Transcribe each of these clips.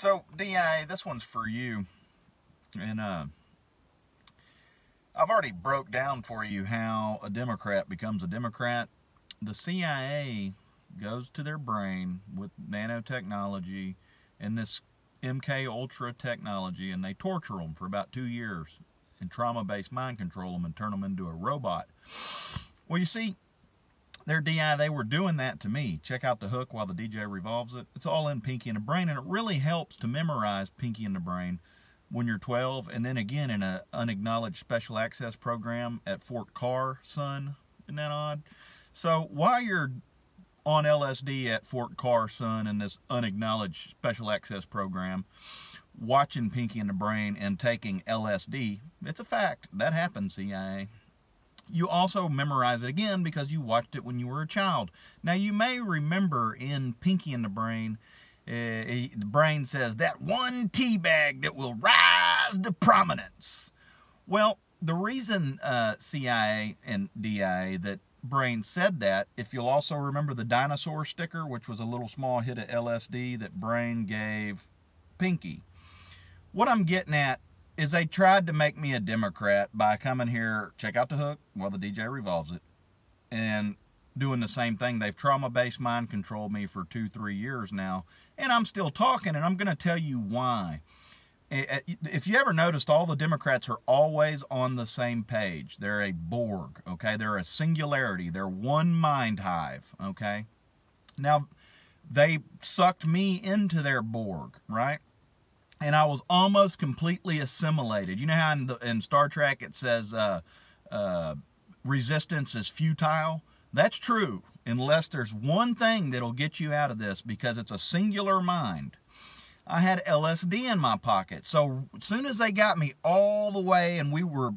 So, DI, this one's for you. And I've already broke down for you how a Democrat becomes a Democrat. The CIA goes to their brain with nanotechnology and this MK Ultra technology, and they torture them for about 2 years and trauma-based mind control them and turn them into a robot. Well, you see, their DI, they were doing that to me. Check out the hook while the DJ revolves it. It's all in Pinky and the Brain, and it really helps to memorize Pinky and the Brain when you're 12, and then again in an unacknowledged special access program at Fort Carr, son. Isn't that odd? So while you're on LSD at Fort Carr, son, in this unacknowledged special access program, watching Pinky and the Brain and taking LSD, it's a fact. That happens, CIA. You also memorize it again because you watched it when you were a child. Now, you may remember in Pinky and the Brain, the brain says, that one tea bag that will rise to prominence. Well, the reason CIA and DIA that Brain said that, if you'll also remember the dinosaur sticker, which was a little small hit of LSD that Brain gave Pinky. What I'm getting at is they tried to make me a Democrat by coming here, check out the hook while the DJ revolves it, and doing the same thing. They've trauma-based mind controlled me for 2-3 years now, and I'm still talking, and I'm going to tell you why. If you ever noticed, all the Democrats are always on the same page. They're a Borg, okay? They're a singularity. They're one mind hive, okay? Now, they sucked me into their Borg, right? And I was almost completely assimilated. You know how in Star Trek it says resistance is futile? That's true, unless there's one thing that'll get you out of this, because it's a singular mind. I had LSD in my pocket. So as soon as they got me all the way, and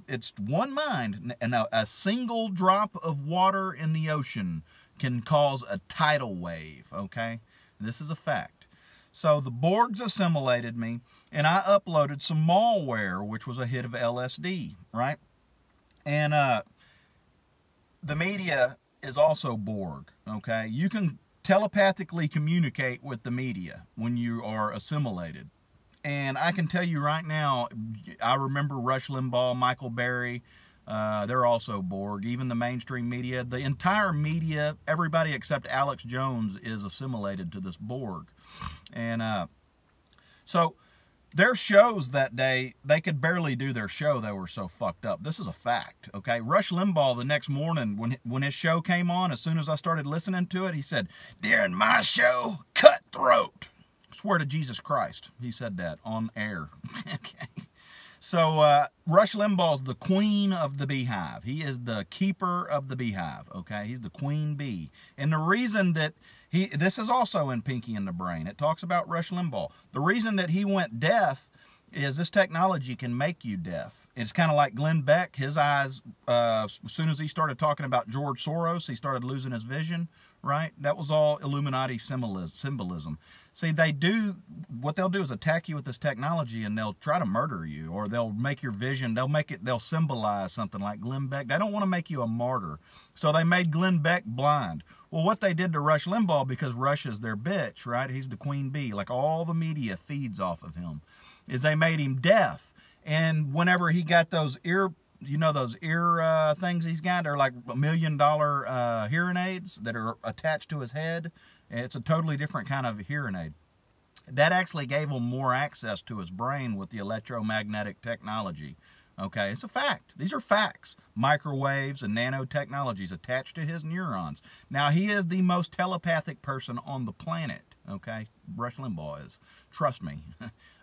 it's one mind, and a single drop of water in the ocean can cause a tidal wave, okay? This is a fact. So the Borgs assimilated me, and I uploaded some malware, which was a hit of LSD, right? And the media is also Borg, okay? You can telepathically communicate with the media when you are assimilated. And I can tell you right now, I remember Rush Limbaugh, Michael Berry, they're also Borg. Even the mainstream media, the entire media, everybody except Alex Jones is assimilated to this Borg. And so their shows that day, they could barely do their show. They were so fucked up. This is a fact, okay? Rush Limbaugh, the next morning, when his show came on, as soon as I started listening to it, he said, during my show, cutthroat. Swear to Jesus Christ, he said that on air. Okay. So Rush Limbaugh's the queen of the beehive. He is the keeper of the beehive, okay? He's the queen bee. And the reason that this is also in Pinky and the Brain. It talks about Rush Limbaugh. The reason that he went deaf is this technology can make you deaf. It's kind of like Glenn Beck. His eyes, as soon as he started talking about George Soros, he started losing his vision, right? That was all Illuminati symbolism. See, what they'll do is attack you with this technology, and they'll try to murder you, or they'll make your vision, they'll symbolize something like Glenn Beck. They don't want to make you a martyr. So they made Glenn Beck blind. Well, what they did to Rush Limbaugh, because Rush is their bitch, right? He's the queen bee. Like all the media feeds off of him, is they made him deaf. And whenever he got those ear things he's got, they're like $1 million hearing aids that are attached to his head. It's a totally different kind of hearing aid. That actually gave him more access to his brain with the electromagnetic technology. Okay, it's a fact. These are facts. Microwaves and nanotechnologies attached to his neurons. Now, he is the most telepathic person on the planet. Okay, Rush Limbaugh is. Trust me,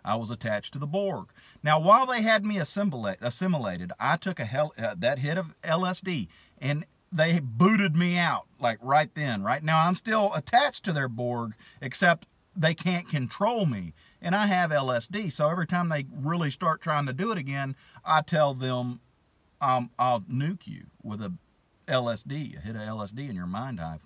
I was attached to the Borg. Now, while they had me assimilated, I took that hit of LSD, and they booted me out, like right then. Right now, I'm still attached to their Borg, except they can't control me. And I have LSD, so every time they really start trying to do it again, I tell them, I'll nuke you with a hit of LSD in your mind hive.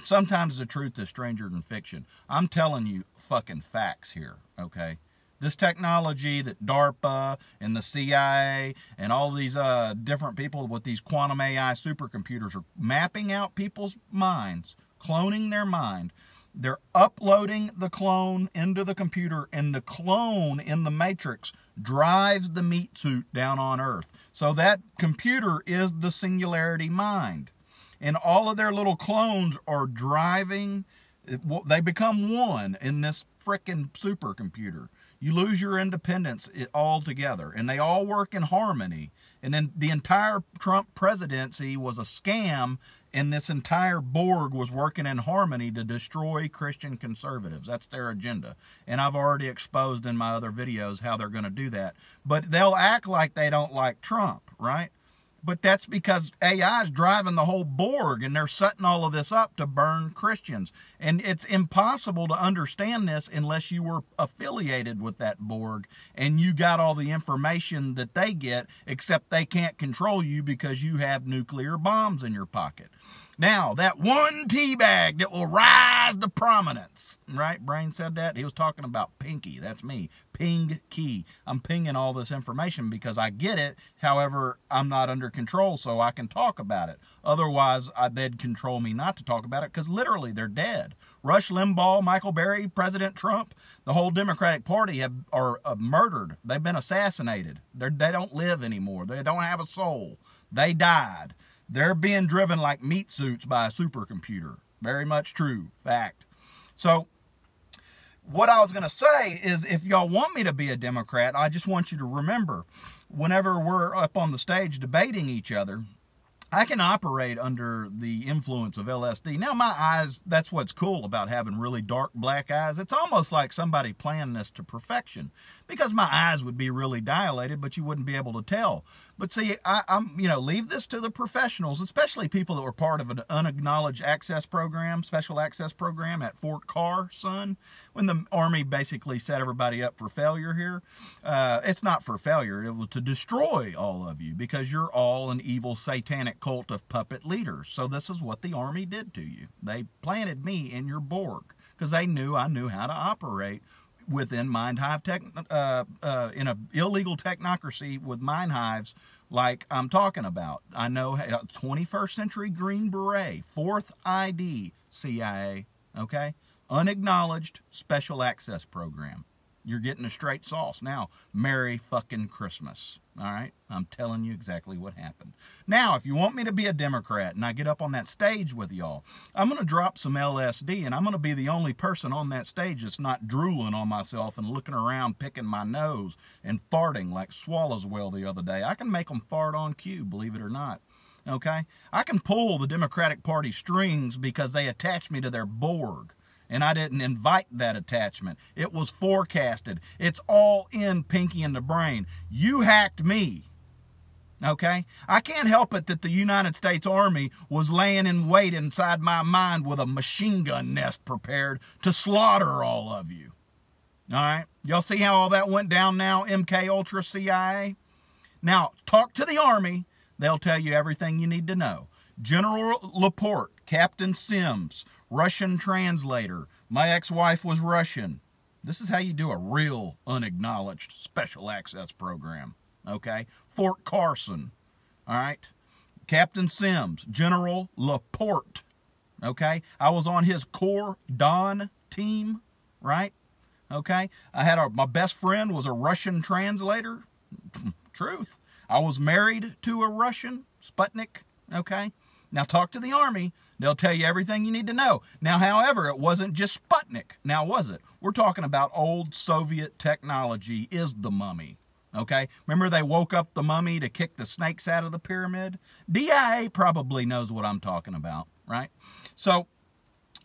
Sometimes the truth is stranger than fiction. I'm telling you fucking facts here, okay? This technology that DARPA and the CIA and all these different people with these quantum AI supercomputers are mapping out people's minds, cloning their mind, They're uploading the clone into the computer, and the clone in the Matrix drives the meat suit down on Earth. So that computer is the singularity mind. And all of their little clones are driving, they become one in this frickin' supercomputer. You lose your independence altogether, and they all work in harmony. And then the entire Trump presidency was a scam, and this entire Borg was working in harmony to destroy Christian conservatives. That's their agenda. And I've already exposed in my other videos how they're going to do that. But they'll act like they don't like Trump, right? But that's because AI is driving the whole Borg, and they're setting all of this up to burn Christians. And it's impossible to understand this unless you were affiliated with that Borg and you got all the information that they get, except they can't control you because you have nuclear bombs in your pocket. Now, that one teabag that will rise to prominence, right? Brain said that. He was talking about Pinky. That's me. Ping key. I'm pinging all this information because I get it. However, I'm not under control, so I can talk about it. Otherwise, they'd control me not to talk about it because literally they're dead. Rush Limbaugh, Michael Berry, President Trump, the whole Democratic Party are murdered. They've been assassinated. They don't live anymore. They don't have a soul. They died. They're being driven like meat suits by a supercomputer. Very much true. Fact. So, what I was going to say is, if y'all want me to be a Democrat, I just want you to remember, whenever we're up on the stage debating each other, I can operate under the influence of LSD. Now, my eyes, that's what's cool about having really dark black eyes. It's almost like somebody planned this to perfection, because my eyes would be really dilated, but you wouldn't be able to tell. But see, I'm leave this to the professionals, especially people that were part of an unacknowledged access program, special access program at Fort Carson, when the Army basically set everybody up for failure here. It's not for failure. It was to destroy all of you, because you're all an evil satanic cult of puppet leaders. So this is what the Army did to you. They planted me in your Borg because they knew I knew how to operate within mind hive in an illegal technocracy with mind hives like I'm talking about. I know 21st century Green Beret, fourth ID, CIA, okay? Unacknowledged special access program. You're getting a straight sauce. Now, Merry fucking Christmas. All right? I'm telling you exactly what happened. Now, if you want me to be a Democrat and I get up on that stage with y'all, I'm going to drop some LSD, and I'm going to be the only person on that stage that's not drooling on myself and looking around picking my nose and farting like Swallows Well the other day. I can make them fart on cue, believe it or not. Okay? I can pull the Democratic Party strings because they attach me to their Borg. And I didn't invite that attachment. It was forecasted. It's all in Pinky in the Brain. You hacked me. Okay? I can't help it that the United States Army was laying in wait inside my mind with a machine gun nest prepared to slaughter all of you. All right? Y'all see how all that went down now, MK Ultra CIA? Now, talk to the Army. They'll tell you everything you need to know. General Laporte, Captain Sims, Russian translator. My ex-wife was Russian. This is how you do a real unacknowledged special access program. Okay? Fort Carson. All right? Captain Sims, General Laporte. Okay? I was on his Corps Don team, right? Okay? I had my best friend was a Russian translator. Truth. I was married to a Russian, Sputnik. Okay? Now talk to the Army. They'll tell you everything you need to know. Now, however, it wasn't just Sputnik. Now, was it? We're talking about old Soviet technology is the mummy. Okay? Remember they woke up the mummy to kick the snakes out of the pyramid? DIA probably knows what I'm talking about, right? So,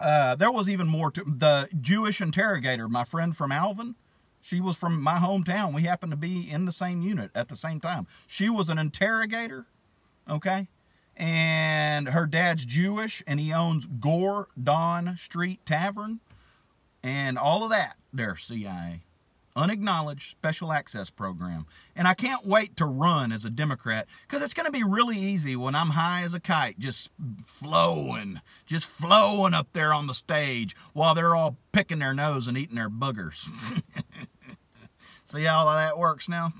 there was even more to the Jewish interrogator, my friend from Alvin. She was from my hometown. We happened to be in the same unit at the same time. She was an interrogator, okay? And her dad's Jewish, and he owns Gordon Street Tavern, and all of that, they're CIA. Unacknowledged special access program. And I can't wait to run as a Democrat, because it's going to be really easy when I'm high as a kite, just flowing up there on the stage while they're all picking their nose and eating their boogers. See how that works now?